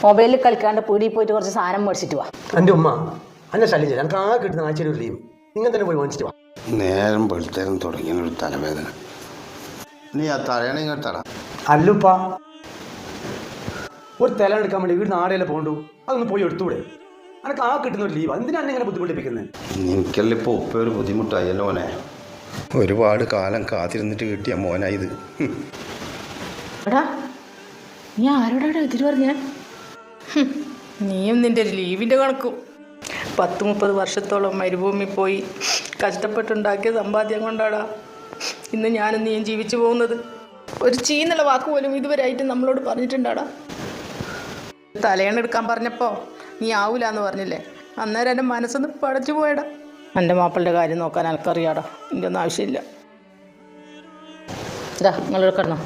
മൊബൈലിൽ കളിക്കാണ്ട് പീടിയിൽ പോയിട്ട് കുറച്ച് സാധനം മേടിച്ചിട്ട് വാ. എൻ്റെ ഉമ്മ അന്നെ ശല്യം ചെയ്യാം. എനിക്ക് ആ കിട്ടുന്ന ആഴ്ചയിൽ ഒരു ലീവ് നിങ്ങൾ തന്നെ പോയി മേടിച്ചിട്ട് വാ. നേരം വെളുത്തേരം തുടങ്ങിയൊരു തലവേദന. നീ ആ തലയണ ഇങ്ങോട്ട് തട. അല്ലുപ്പ ഒരു തല എടുക്കാൻ വേണ്ടി വീട് നാടെയല്ലേ പോകണ്ടു, അതൊന്ന് പോയി എടുത്തൂടെ? എനിക്ക് ആ കിട്ടുന്ന ഒരു ലീവ് എന്തിനാണ് ഇങ്ങനെ ബുദ്ധിമുട്ടിപ്പിക്കുന്നത്? എനിക്കല്ല ഇപ്പോൾ ഉപ്പ ഒരു ബുദ്ധിമുട്ടായല്ലോ മോനെ. ഒരുപാട് കാലം കാത്തിരുന്നിട്ട് കിട്ടിയ മോനായത്. എടാ നീ ആരോടാ എതിര് പറഞ്ഞ? നീയും നിൻ്റെ ലീവിൻ്റെ കണക്കും 10-30 വർഷത്തോളം മരുഭൂമി പോയി കഷ്ടപ്പെട്ടുണ്ടാക്കിയ സമ്പാദ്യം കൊണ്ടാടാ ഇന്ന് ഞാനും നീയും ജീവിച്ചു പോകുന്നത്. ഒരു ചീന്നുള്ള വാക്ക് പോലും ഇതുവരെയായിട്ട് നമ്മളോട് പറഞ്ഞിട്ടുണ്ടാടാ. തലയണെടുക്കാൻ പറഞ്ഞപ്പോൾ നീ ആവൂലെന്ന് പറഞ്ഞില്ലേ, അന്നേരം എൻ്റെ മനസ്സൊന്ന് പടച്ചു പോയടാ. എൻ്റെ മാപ്പിളുടെ കാര്യം നോക്കാൻ എനിക്കറിയാടാ, എൻ്റെ ഒന്നും ആവശ്യമില്ല. ഇതാ നിങ്ങൾ എടുക്കണം.